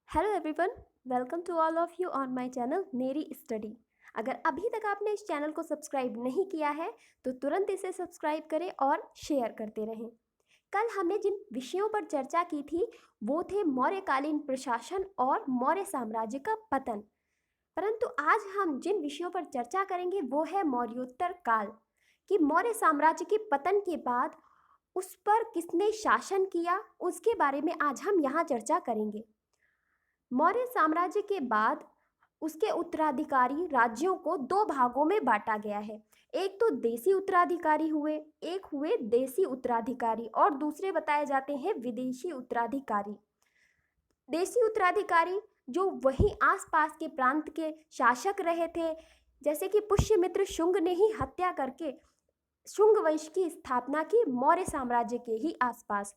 Hello everyone, welcome to all of you on my channel नेरी study. अगर अभी तक आपने इस चैनल को सब्सक्राइब नहीं किया है तो तुरंत इसे सब्सक्राइब करें और शेयर करते रहें। कल हमने जिन विषयों पर चर्चा की थी वो थे मौर्यकालीन प्रशासन और मौर्य साम्राज्य का पतन। परंतु आज हम जिन विषयों पर चर्चा करेंगे वो है मौर्योत्तर काल, कि मौर्य साम्राज्य के पतन के बाद उस पर किसने शासन किया, उसके बारे में आज हम यहाँ चर्चा करेंगे। मौर्य साम्राज्य के बाद उसके उत्तराधिकारी राज्यों को दो भागों में बांटा गया है। एक तो देसी उत्तराधिकारी हुए, एक हुए देसी उत्तराधिकारी और दूसरे बताए जाते हैं विदेशी उत्तराधिकारी। देसी उत्तराधिकारी जो वहीं आसपास के प्रांत के शासक रहे थे, जैसे कि पुष्यमित्र शुंग ने ही हत्या करके शुंग वंश की स्थापना की मौर्य साम्राज्य के ही आसपास,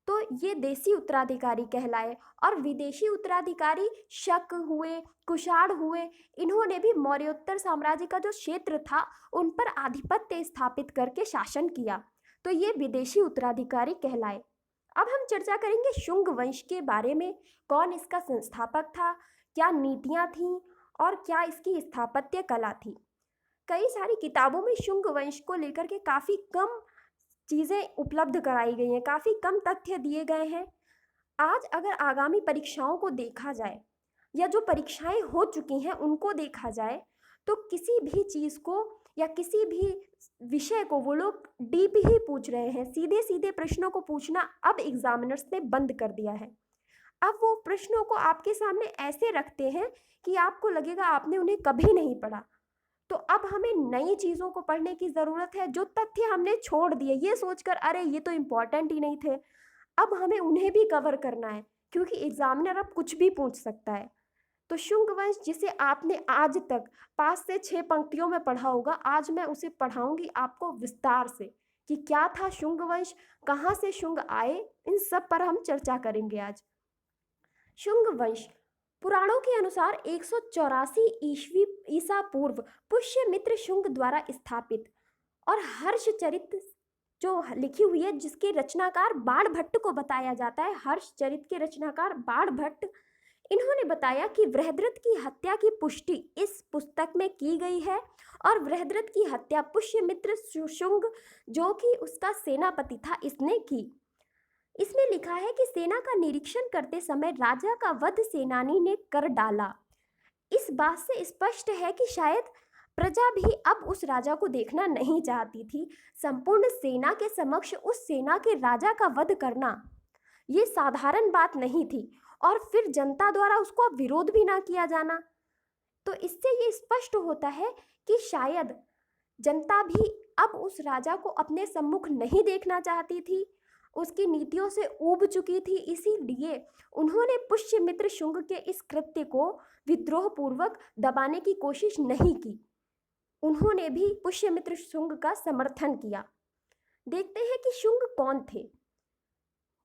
तो ये देसी उत्तराधिकारी कहलाए। और विदेशी उत्तराधिकारी शक हुए, कुषाण हुए, इन्होंने भी मौर्योत्तर साम्राज्य का जो क्षेत्र था उन पर आधिपत्य स्थापित करके शासन किया, तो ये विदेशी उत्तराधिकारी कहलाए। अब हम चर्चा करेंगे शुंग वंश के बारे में, कौन इसका संस्थापक था, क्या नीतियां थीं और क्या इसकी स्थापत्य कला थी। कई सारी किताबों में शुंग वंश को लेकर के काफ़ी कम चीज़ें उपलब्ध कराई गई हैं, काफ़ी कम तथ्य दिए गए हैं। आज अगर आगामी परीक्षाओं को देखा जाए या जो परीक्षाएं हो चुकी हैं उनको देखा जाए, तो किसी भी चीज़ को या किसी भी विषय को वो लोग डीप ही पूछ रहे हैं। सीधे सीधे प्रश्नों को पूछना अब एग्जामिनर्स ने बंद कर दिया है। अब वो प्रश्नों को आपके सामने ऐसे रखते हैं कि आपको लगेगा आपने उन्हें कभी नहीं पढ़ा। तो अब हमें नई चीज़ों को पढ़ने की ज़रूरत है। जो तथ्य हमने छोड़ दिए ये सोचकर अरे ये तो इम्पॉर्टेंट ही नहीं थे, अब हमें उन्हें भी कवर करना है, क्योंकि एग्जामिनर अब कुछ भी पूछ सकता है। तो शुंग वंश जिसे आपने आज तक 5 से 6 पंक्तियों में पढ़ा होगा, आज मैं उसे पढ़ाऊंगी आपको विस्तार से कि क्या था शुंग वंश, कहाँ से शुंग आए, इन सब पर हम चर्चा करेंगे आज। शुंग वंश पुराणों के अनुसार 184 ईस्वी ईसा पूर्व पुष्यमित्र शुंग द्वारा स्थापित और हर्षचरित जो लिखी हुई है, जिसके रचनाकार बाणभट्ट को बताया जाता है, हर्षचरित के रचनाकार बाणभट्ट, इन्होंने बताया कि बृहद्रथ की हत्या की पुष्टि इस पुस्तक में की गई है और बृहद्रथ की हत्या पुष्यमित्र शुंग जो कि उसका सेनापति था इसने की। इसमें लिखा है कि सेना का निरीक्षण करते समय राजा का वध सेनानी ने कर डाला। इस बात से स्पष्ट है कि शायद प्रजा भी अब उस राजा को देखना नहीं चाहती थी। संपूर्ण सेना के समक्ष उस सेना के राजा का वध करना ये साधारण बात नहीं थी, और फिर जनता द्वारा उसको विरोध भी ना किया जाना। तो इससे ये स्पष्ट होता है कि शायद जनता भी अब उस राजा को अपने सम्मुख नहीं देखना चाहती थी, उसकी नीतियों से ऊब चुकी थी। इसीलिए उन्होंने पुष्यमित्र शुंग के इस कृत्य को विद्रोह पूर्वक दबाने की कोशिश नहीं की, उन्होंने भी पुष्यमित्र शुंग का समर्थन किया। देखते हैं कि शुंग कौन थे।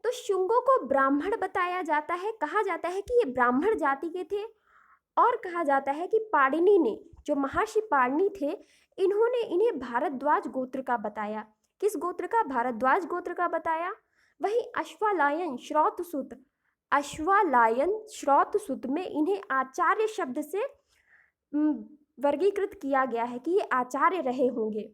तो शुंगों को ब्राह्मण बताया जाता है, कहा जाता है कि ये ब्राह्मण जाति के थे, और कहा जाता है कि पाणिनि ने, जो महर्षि पाणिनि थे, इन्होंने इन्हें भारद्वाज गोत्र का बताया। किस गोत्र का? भारद्वाज गोत्र का बताया। वहीं अश्वालायन श्रौतसुत में इन्हें आचार्य शब्द से वर्गीकृत किया गया है कि ये आचार्य रहे होंगे।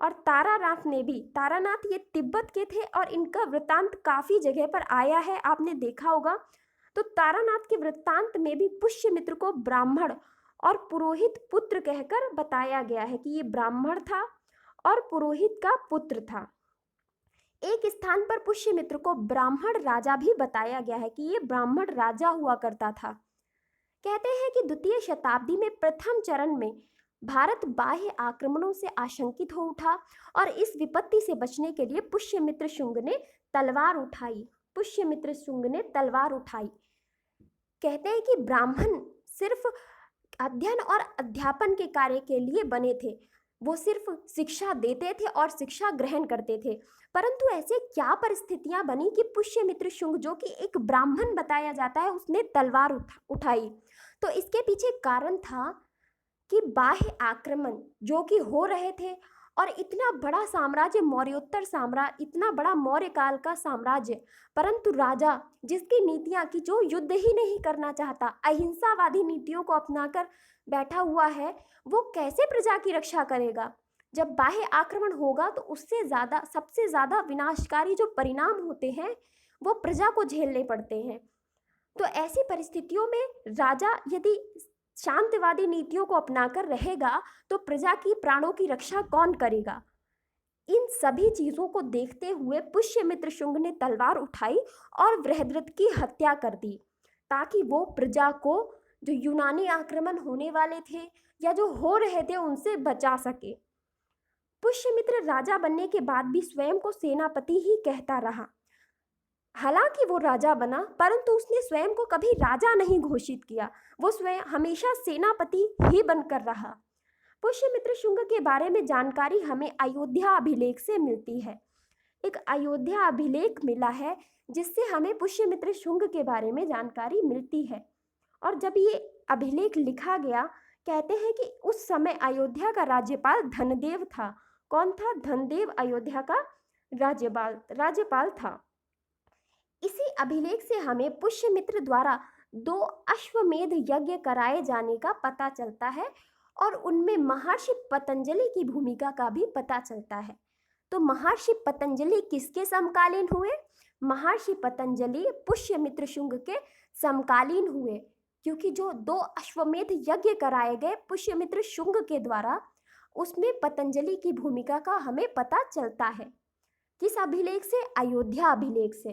और तारानाथ ये तिब्बत के थे और इनका वृत्तांत काफ़ी जगह पर आया है, आपने देखा होगा। तो तारानाथ के वृत्तांत में भी पुष्यमित्र को ब्राह्मण और पुरोहित पुत्र कहकर बताया गया है कि ये ब्राह्मण था और पुरोहित का पुत्र था। एक स्थान पर पुष्यमित्र को ब्राह्मण राजा भी बताया गया है कि ये ब्राह्मण राजा हुआ करता था। कहते हैं कि द्वितीय शताब्दी में प्रथम चरण में भारत बाह्य आक्रमणों से आशंकित हो उठा और इस विपत्ति से बचने के लिए पुष्यमित्र शुंग ने तलवार उठाई। कहते हैं कि ब्राह्मण सिर्फ अध्ययन और अध्यापन के कार्य के लिए बने थे, वो सिर्फ शिक्षा देते थे और शिक्षा ग्रहण करते थे। परंतु ऐसे क्या परिस्थितियां बनी कि पुष्यमित्र शुंग, जो कि एक ब्राह्मण बताया जाता है, उसने तलवार उठाई। तो इसके पीछे कारण था कि बाह्य आक्रमण जो कि हो रहे थे और इतना बड़ा साम्राज्य, मौर्योत्तर साम्राज्य, इतना बड़ा मौर्य काल का साम्राज्य, परंतु राजा जिसकी नीतियां कि जो युद्ध ही नहीं करना चाहता, अहिंसावादी नीतियों को अपनाकर बैठा हुआ है, वो कैसे प्रजा की रक्षा करेगा। जब बाह्य आक्रमण होगा तो उससे ज़्यादा, सबसे ज़्यादा विनाशकारी जो परिणाम होते हैं वो प्रजा को झेलने पड़ते हैं। तो ऐसी परिस्थितियों में राजा यदि शांतिवादी नीतियों को अपनाकर रहेगा तो प्रजा की प्राणों की रक्षा कौन करेगा। इन सभी चीजों को देखते हुए पुष्यमित्र शुंग ने तलवार उठाई और बृहद्रथ की हत्या कर दी, ताकि वो प्रजा को जो यूनानी आक्रमण होने वाले थे या जो हो रहे थे उनसे बचा सके। पुष्यमित्र राजा बनने के बाद भी स्वयं को सेनापति ही कहता रहा। हालांकि वो राजा बना, परंतु उसने स्वयं को कभी राजा नहीं घोषित किया, वो स्वयं हमेशा सेनापति ही बनकर रहा। पुष्यमित्र शुंग के बारे में जानकारी हमें अयोध्या अभिलेख से मिलती है। एक अयोध्या अभिलेख मिला है जिससे हमें पुष्यमित्र शुंग के बारे में जानकारी मिलती है। और जब ये अभिलेख लिखा गया, कहते हैं कि उस समय अयोध्या का राज्यपाल धनदेव था। कौन था? धनदेव अयोध्या का राज्यपाल था। इसी अभिलेख से हमें पुष्यमित्र द्वारा 2 अश्वमेध यज्ञ कराए जाने का पता चलता है और उनमें महर्षि पतंजलि की भूमिका का भी पता चलता है। तो महर्षि पतंजलि किसके समकालीन हुए? महर्षि पतंजलि पुष्यमित्र शुंग के समकालीन हुए, क्योंकि जो 2 अश्वमेध यज्ञ कराए गए पुष्यमित्र शुंग के द्वारा, उसमें पतंजलि की भूमिका का हमें पता चलता है। किस अभिलेख से? अयोध्या अभिलेख से।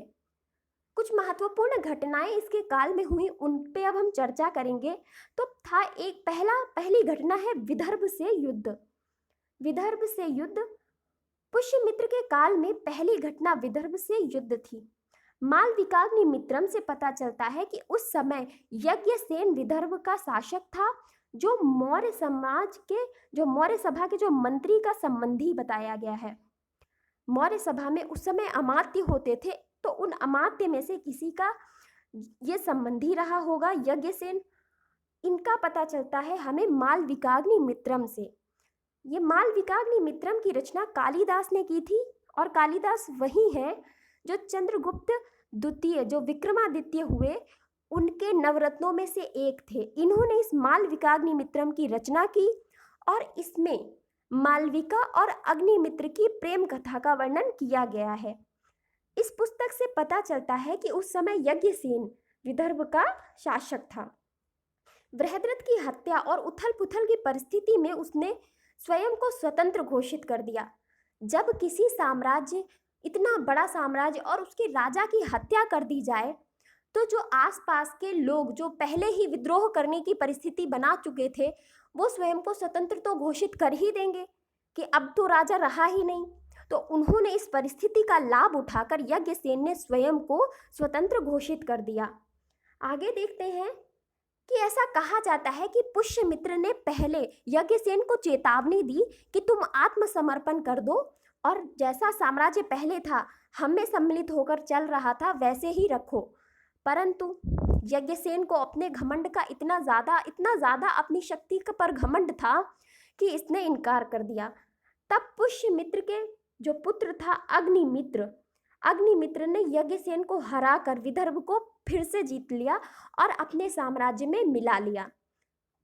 कुछ महत्वपूर्ण घटनाएं इसके काल में हुई, उन पे अब हम चर्चा करेंगे। तो था एक पहली घटना है विदर्भ से युद्ध। विदर्भ से युद्ध पुष्यमित्र के काल में पहली घटना विदर्भ से युद्ध थी। मालविकाग्नि मित्रम से पता चलता है कि उस समय यज्ञसेन विदर्भ का शासक था, जो मौर्य सभा के जो मंत्री का संबंधी बताया गया है। मौर्य सभा में उस समय अमात्य होते थे, तो उन अमात्य में से किसी का ये संबंधी रहा होगा यज्ञसेन। इनका पता चलता है हमें मालविकाग्नि मित्रम से। ये मालविकाग्नि मित्रम की रचना कालिदास ने की थी, और कालिदास वही है जो चंद्रगुप्त द्वितीय, जो विक्रमादित्य हुए, उनके नवरत्नों में से एक थे। इन्होंने इस मालविकाग्नि मित्रम की रचना की और इसमें मालविका और अग्निमित्र की प्रेम कथा का वर्णन किया गया है। इस पुस्तक से पता चलता है कि उस समय यज्ञसेन विदर्भ का शासक था। बृहद्रथ की हत्या और उथल पुथल की परिस्थिति में उसने स्वयं को स्वतंत्र घोषित कर दिया। जब किसी साम्राज्य, इतना बड़ा साम्राज्य, और उसके राजा की हत्या कर दी जाए, तो जो आसपास के लोग जो पहले ही विद्रोह करने की परिस्थिति बना चुके थे, वो स्वयं को स्वतंत्र तो घोषित कर ही देंगे कि अब तो राजा रहा ही नहीं। तो उन्होंने इस परिस्थिति का लाभ उठाकर यज्ञसेन ने स्वयं को स्वतंत्र घोषित कर दिया। आगे देखते हैं कि ऐसा कहा जाता है कि पुष्यमित्र ने पहले यज्ञसेन को चेतावनी दी कि तुम आत्मसमर्पण कर दो और जैसा साम्राज्य पहले था, हम में सम्मिलित होकर चल रहा था, वैसे ही रखो। परंतु यज्ञसेन को अपने घमंड का इतना ज़्यादा अपनी शक्ति पर घमंड था कि इसने इनकार कर दिया। तब पुष्यमित्र के जो पुत्र था अग्निमित्र ने यज्ञसेन को हराकर विदर्भ को फिर से जीत लिया और अपने साम्राज्य में मिला लिया।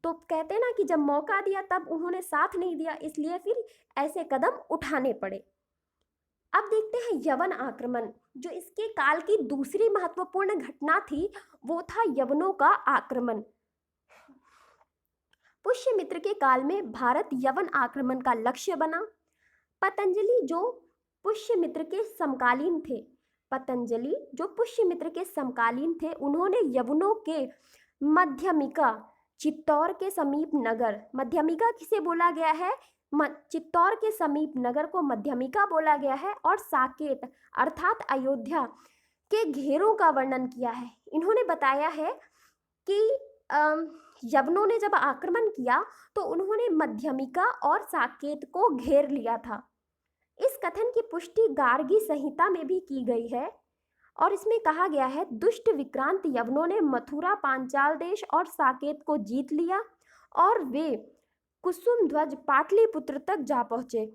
तो कहते हैं ना कि जब मौका दिया तब उन्होंने साथ नहीं दिया, इसलिए फिर ऐसे कदम उठाने पड़े। अब देखते हैं यवन आक्रमण, जो इसके काल की दूसरी महत्वपूर्ण घटना थी, वो था यवनों का आक्रमण। पुष्यमित्र के काल में भारत यवन आक्रमण का लक्ष्य बना। पतंजलि जो पुष्यमित्र के समकालीन थे, उन्होंने यवनों के मध्यमिका, चित्तौड़ के समीप नगर, मध्यमिका किसे बोला गया है? चित्तौड़ के समीप नगर को मध्यमिका बोला गया है, और साकेत अर्थात अयोध्या के घेरों का वर्णन किया है। इन्होंने बताया है कि यवनों ने जब आक्रमण किया तो उन्होंने मध्यमिका और साकेत को घेर लिया था। इस कथन की पुष्टि गार्गी संहिता में भी की गई है, और इसमें कहा गया है, दुष्ट विक्रांत यवनों ने मथुरा, पांचाल देश और साकेत को जीत लिया और वे कुसुम ध्वज पाटलिपुत्र तक जा पहुंचे।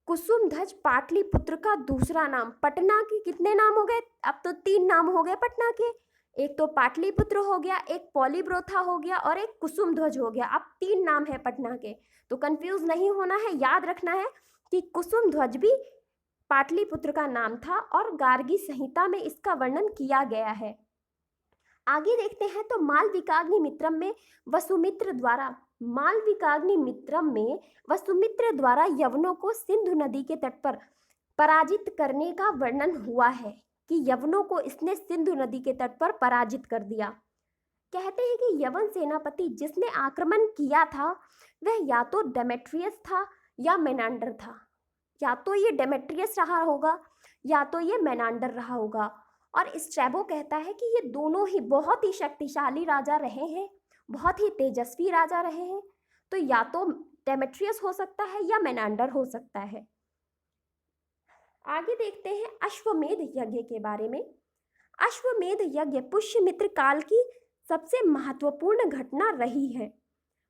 कुसुमध्वज पाटलिपुत्र का दूसरा नाम। पटना के कितने नाम हो गए? अब तो 3 नाम हो गए पटना के। एक तो पाटलिपुत्र हो गया, एक पॉलीब्रोथा हो गया और एक कुसुमध्वज हो गया। अब 3 नाम है पटना के। तो कंफ्यूज नहीं होना है, याद रखना है कि कुसुमध्वज भी पाटलिपुत्र का नाम था और गार्गी संहिता में इसका वर्णन किया गया है। आगे देखते हैं तो मालविकाग्निमित्रम में वसुमित्र द्वारा यवनों को सिंधु नदी के तट पर पराजित करने का वर्णन हुआ है कि यवनों को इसने सिंधु नदी के तट पर पराजित कर दिया। कहते हैं कि यवन सेनापति जिसने आक्रमण किया था वह या तो डेमेट्रियस था या मेनांडर था। या तो ये डेमेट्रियस रहा होगा या तो ये मेनांडर रहा होगा। और स्ट्रैबो कहता है कि ये दोनों ही बहुत ही शक्तिशाली राजा रहे हैं, बहुत ही तेजस्वी राजा रहे हैं। तो या तो डेमेट्रियस हो सकता है या मेनांडर हो सकता है। आगे देखते हैं अश्वमेध यज्ञ के बारे में। अश्वमेध यज्ञ पुष्यमित्र काल की सबसे महत्वपूर्ण घटना रही है।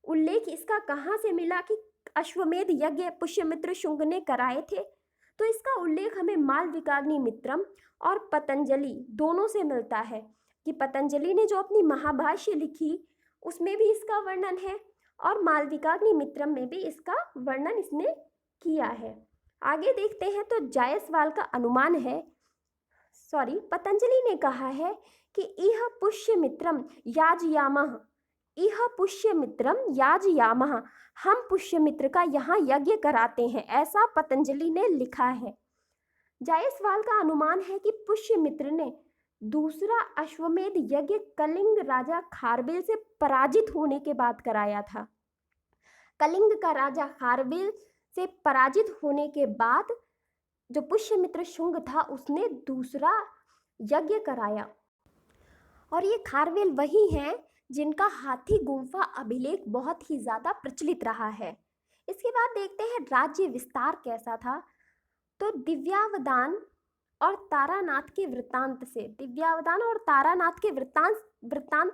उल्लेख इसका कहाँ से मिला कि अश्वमेध यज्ञ पुष्यमित्र शुंग ने कराए थे? तो इसका उल्लेख हमें मालविकाग्निमित्रम और पतंजलि दोनों से मिलता है कि पतंजलि ने जो अपनी महाभाष्य लिखी उसमें भी इसका वर्णन है और मालविकाग्निमित्रम में भी इसका वर्णन इसने किया है। आगे देखते हैं तो जायसवाल का अनुमान है, पतंजलि ने कहा है कि इह पुष्यमित्रम याजयामः, हम पुष्यमित्र का यहाँ यज्ञ कराते हैं, ऐसा पतंजलि ने लिखा है। जायसवाल का अनुमान है कि पुष्यमित्र ने दूसरा अश्वमेध यज्ञ कलिंग राजा खारवेल से पराजित होने के बाद कराया था। कलिंग का राजा खारवेल से पराजित होने के बाद जो पुष्यमित्र शुंग था उसने दूसरा यज्ञ कराया। और ये खारवेल वही हैं जिनका हाथी गुम्फा अभिलेख बहुत ही ज़्यादा प्रचलित रहा है। इसके बाद देखते हैं राज्य विस्तार कैसा था। तो दिव्यावदान और तारानाथ के वृत्तांत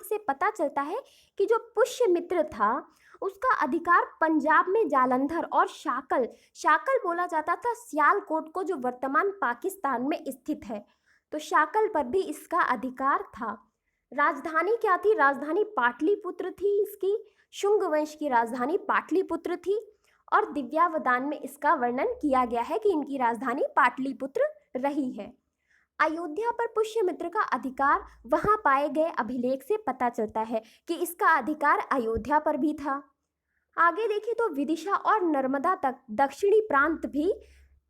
से पता चलता है कि जो पुष्यमित्र था उसका अधिकार पंजाब में जालंधर और शाकल बोला जाता था सियालकोट को, जो वर्तमान पाकिस्तान में स्थित है। तो शाकल पर भी इसका अधिकार था। राजधानी क्या थी? राजधानी पाटलिपुत्र थी इसकी। शुंग वंश की राजधानी पाटलिपुत्र थी और दिव्यावदान में इसका वर्णन किया गया है कि इनकी राजधानी पाटलिपुत्र रही है। अयोध्या पर पुष्यमित्र का अधिकार वहां पाए गए अभिलेख से पता चलता है कि इसका अधिकार अयोध्या पर भी था। आगे देखें तो विदिशा और नर्मदा तक दक्षिणी प्रांत भी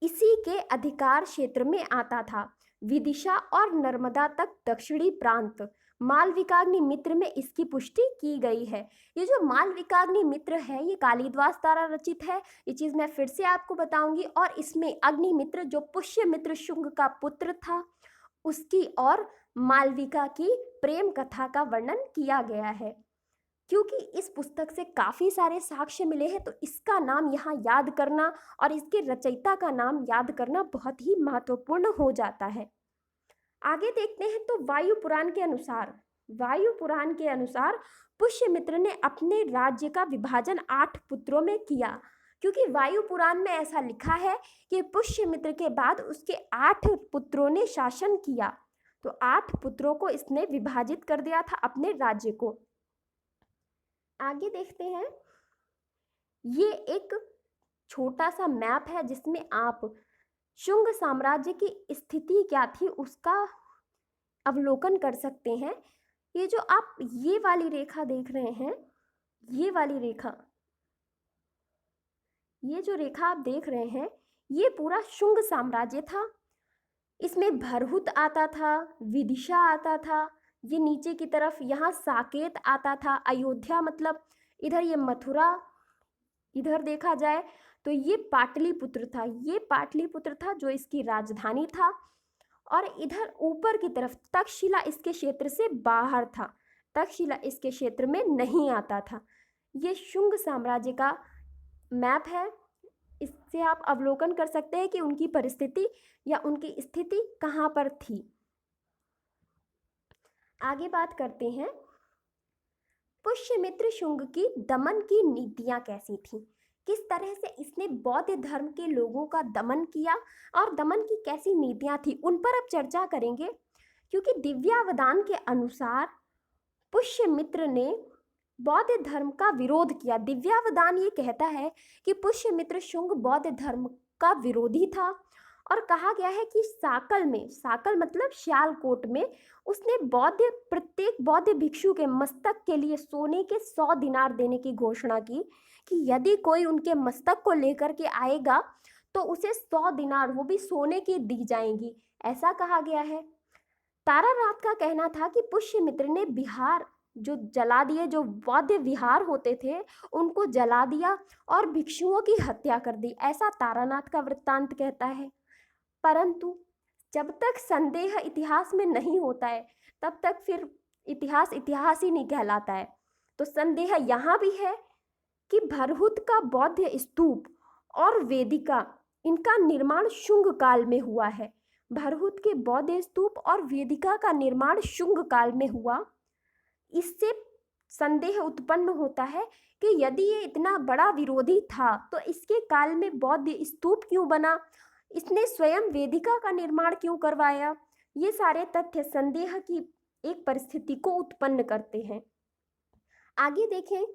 इसी के अधिकार क्षेत्र में आता था। विदिशा और नर्मदा तक दक्षिणी प्रांत मालविकाग्निमित्र में इसकी पुष्टि की गई है। ये जो मालविकाग्निमित्र है ये कालिदास द्वारा रचित है, ये चीज़ मैं फिर से आपको बताऊंगी। और इसमें अग्निमित्र जो पुष्यमित्र शुंग का पुत्र था उसकी और मालविका की प्रेम कथा का वर्णन किया गया है। क्योंकि इस पुस्तक से काफ़ी सारे साक्ष्य मिले हैं तो इसका नाम यहाँ याद करना और इसके रचयिता का नाम याद करना बहुत ही महत्वपूर्ण हो जाता है। आगे देखते हैं तो वायु पुराण के अनुसार पुष्यमित्र ने अपने राज्य का विभाजन 8 पुत्रों में किया। क्योंकि वायु पुराण में ऐसा लिखा है कि पुष्यमित्र के बाद उसके 8 पुत्रों ने शासन किया, तो 8 पुत्रों को इसने विभाजित कर दिया था अपने राज्य को। आगे देखते हैं, ये एक छोटा सा मैप है जिसमें आप शुंग साम्राज्य की स्थिति क्या थी उसका अवलोकन कर सकते हैं। ये जो आप ये वाली रेखा देख रहे हैं, ये जो रेखा आप देख रहे हैं ये पूरा शुंग साम्राज्य था। इसमें भरहुत आता था, विदिशा आता था, ये नीचे की तरफ यहाँ साकेत आता था, अयोध्या मतलब इधर ये मथुरा, इधर देखा जाए तो ये पाटलिपुत्र था जो इसकी राजधानी था। और इधर ऊपर की तरफ तक्षशिला इसके क्षेत्र से बाहर था, तक्षशिला इसके क्षेत्र में नहीं आता था। ये शुंग साम्राज्य का मैप है, इससे आप अवलोकन कर सकते हैं कि उनकी परिस्थिति या उनकी स्थिति कहाँ पर थी। आगे बात करते हैं पुष्यमित्र शुंग की दमन की नीतियाँ कैसी थी। किस तरह से इसने बौद्ध धर्म के लोगों का दमन किया और दमन की कैसी नीतियां थी, उन पर अब चर्चा करेंगे। क्योंकि दिव्यावदान के अनुसार पुष्यमित्र ने बौद्ध धर्म का विरोध किया। दिव्यावदान ये कहता है कि पुष्यमित्र शुंग बौद्ध धर्म का विरोधी था और कहा गया है कि साकल में, साकल मतलब श्यालकोट में, उसने प्रत्येक बौद्ध भिक्षु के मस्तक के लिए सोने के 100 दिनार देने की घोषणा की कि यदि कोई उनके मस्तक को लेकर के आएगा तो उसे 100 दिनार, वो भी सोने की, दी जाएंगी, ऐसा कहा गया है। तारानाथ का कहना था कि पुष्यमित्र ने बिहार जो जला दिए, जो बौद्ध विहार होते थे उनको जला दिया और भिक्षुओं की हत्या कर दी, ऐसा तारानाथ का वृत्तांत कहता है। परंतु जब तक संदेह इतिहास में नहीं होता है तब तक फिर इतिहास इतिहास ही नहीं कहलाता है। तो संदेह यहाँ भी है कि भरहुत का बौद्ध स्तूप और वेदिका, इनका निर्माण शुंग काल में हुआ है। भरहुत के बौद्ध स्तूप और वेदिका का निर्माण शुंग काल में हुआ। इससे संदेह उत्पन्न होता है कि यदि ये इतना बड़ा विरोधी था तो इसके काल में बौद्ध स्तूप क्यों बना, इसने स्वयं वेदिका का निर्माण क्यों करवाया। ये सारे तथ्य संदेह की एक परिस्थिति को उत्पन्न करते हैं। आगे देखें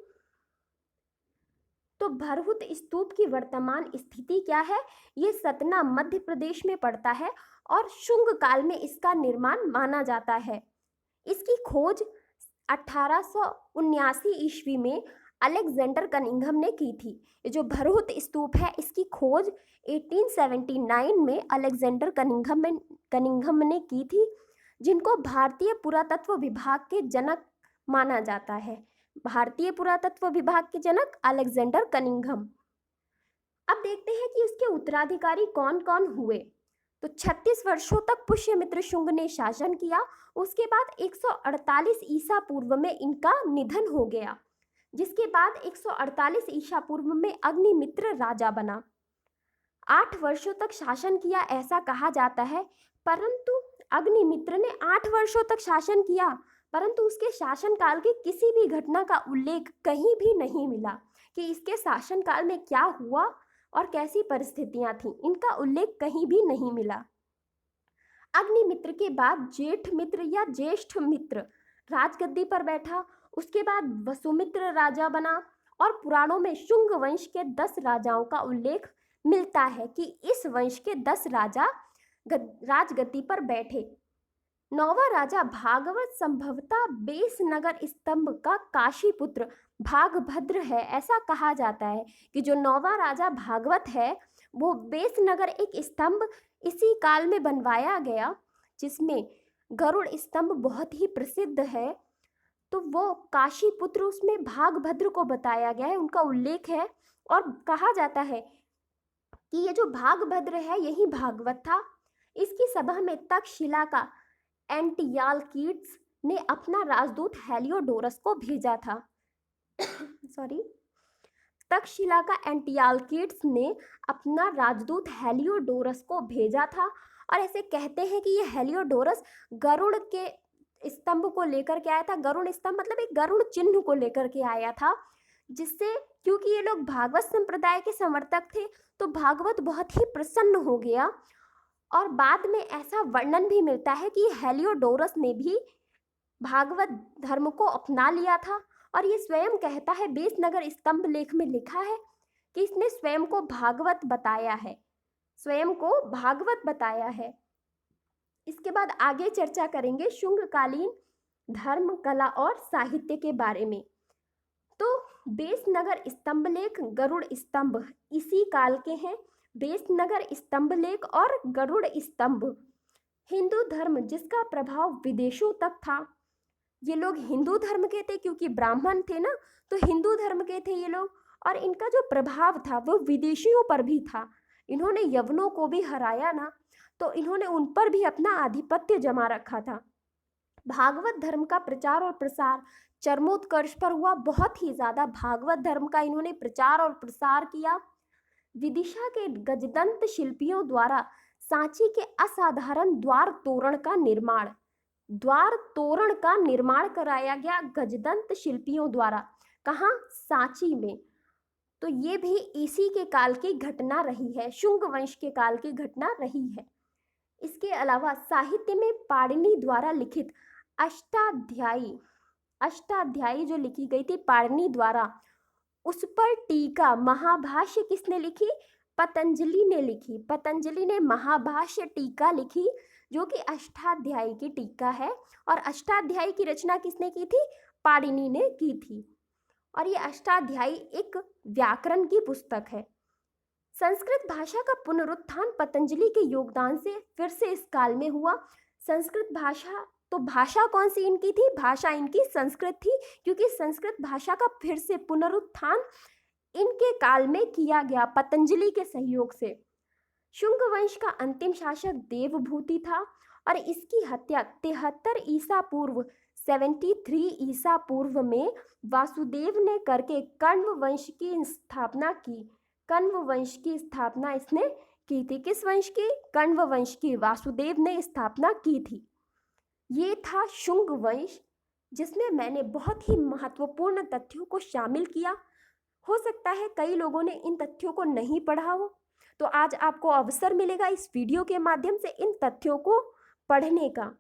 तो भरहुत स्तूप की वर्तमान स्थिति क्या है। ये सतना मध्य प्रदेश में पड़ता है और शुंग काल में इसका निर्माण माना जाता है। इसकी खोज 1879 ईस्वी में अलेक्जेंडर कनिंघम ने की थी। ये जो भरहुत स्तूप है इसकी खोज 1879 में अलेक्जेंडर कनिंघम ने की थी, जिनको भारतीय पुरातत्व विभाग के जनक माना जाता है। भारतीय पुरातत्व विभाग के जनक अलेक्जेंडर कनिंघम। अब देखते हैं कि उसके उत्तराधिकारी कौन कौन हुए। तो 36 वर्षों तक पुष्यमित्र शुंग ने शासन किया। उसके बाद 148 ईसा पूर्व में इनका निधन हो गया, जिसके बाद 148 ईसा पूर्व में अग्निमित्र राजा बना। 8 वर्षों तक शासन किया ऐसा कहा जाता है, परंतु अग्निमित्र ने 8 वर्षों तक शासन किया, परंतु उसके शासनकाल की किसी भी घटना का उल्लेख कहीं भी नहीं मिला कि इसके शासनकाल में क्या हुआ और कैसी परिस्थितियां थीं, इनका उल्लेख कहीं भी नहीं मिला। अग्निमित्र के बाद जेठ मित्र या ज्येष्ठ मित्र राजगद्दी पर बैठा। उसके बाद वसुमित्र राजा बना और पुराणों में शुंग वंश के 10 राजाओं का उल्लेख मिलता है कि इस वंश के 10 राजा राजगद्दी पर बैठे। 9वां राजा भागवत संभवतः बेसनगर स्तंभ का काशी पुत्र भागभद्र है। ऐसा कहा जाता है कि जो 9वां राजा भागवत है वो बेसनगर एक स्तंभ इसी काल में बनवाया गया, जिसमें गरुड़ स्तंभ बहुत ही प्रसिद्ध है। तो वो काशी पुत्र, उसमें भागभद्र को बताया गया है, उनका उल्लेख है और कहा जाता है कि ये जो भागभद्र है यही भागवत था। इसकी सभा में तक्षशिला का एंटियालकीड्स ने अपना राजदूत हेलियोडोरस को भेजा था। सॉरी, तक्षशिला का एंटियालकीड्स ने अपना राजदूत हेलियोडोरस को भेजा था और ऐसे कहते हैं कि ये हेलियोडोरस गरुड़ के स्तंभ को लेकर के आया था। गरुड़ स्तंभ मतलब एक गरुड़ चिन्ह को लेकर के आया था, जिससे क्योंकि ये लोग भागवत संप्रदाय के समर्थक थे तो भागवत बहुत ही प्रसन्न हो गया। और बाद में ऐसा वर्णन भी मिलता है कि हेलियोडोरस ने भी भागवत धर्म को अपना लिया था और ये स्वयं कहता है, बेसनगर स्तंभ लेख में लिखा है कि इसने स्वयं को भागवत बताया है, स्वयं को भागवत बताया है। इसके बाद आगे चर्चा करेंगे शुंगकालीन धर्म, कला और साहित्य के बारे में। तो बेसनगर स्तंभ लेख, गरुड़ स्तंभ इसी काल के हैं। बेसनगर स्तंभ लेख और गरुड़ स्तंभ। हिंदू धर्म जिसका प्रभाव विदेशों तक था। ये लोग हिंदू धर्म के थे क्योंकि ब्राह्मण थे ना, तो हिंदू धर्म के थे ये लोग, और इनका जो प्रभाव था वो विदेशियों पर भी था। इन्होंने यवनों को भी हराया ना, तो इन्होंने उन पर भी अपना आधिपत्य जमा रखा था। भागवत धर्म का प्रचार और प्रसार चरमोत्कर्ष पर हुआ। बहुत ही ज्यादा भागवत धर्म का इन्होंने प्रचार और प्रसार किया। विदिशा के गजदंत शिल्पियों द्वारा सांची के असाधारण द्वार तोरण का निर्माण कराया गया गजदंत शिल्पियों द्वारा। कहाँ? सांची में। तो ये भी इसी के काल की घटना रही है, शुंग वंश के काल की घटना रही है। इसके अलावा साहित्य में पाणिनि द्वारा लिखित अष्टाध्यायी अष्टाध्यायी जो लिखी गई थी पाणिनि द्वारा, उस पर टीका महाभाष्य किसने लिखी? पतंजलि ने लिखी। पतंजलि ने महाभाष्य टीका लिखी जो कि अष्टाध्यायी की टीका है। और अष्टाध्यायी की रचना किसने की थी? पाणिनि ने की थी। और ये अष्टाध्यायी एक व्याकरण की पुस्तक है। संस्कृत भाषा का पुनरुत्थान पतंजलि के योगदान से फिर से इस काल में हुआ। संस्कृत भाषा, तो भाषा कौन सी इनकी थी? भाषा इनकी संस्कृत थी, क्योंकि संस्कृत भाषा का फिर से पुनरुत्थान इनके काल में किया गया पतंजलि के सहयोग से। शुंग वंश का अंतिम शासक देवभूति था और इसकी हत्या 73 ईसा पूर्व 73 ईसा पूर्व में वासुदेव ने करके कण्व वंश की स्थापना की। कण्व वंश की स्थापना इसने की थी। किस वंश की? कण्व वंश की वासुदेव ने स्थापना की थी। ये था शुंग वंश, जिसमें मैंने बहुत ही महत्वपूर्ण तथ्यों को शामिल किया। हो सकता है कई लोगों ने इन तथ्यों को नहीं पढ़ा हो, तो आज आपको अवसर मिलेगा इस वीडियो के माध्यम से इन तथ्यों को पढ़ने का।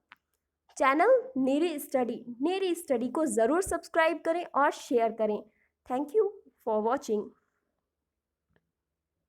चैनल नेरी स्टडी को ज़रूर सब्सक्राइब करें और शेयर करें। Thank you for watching.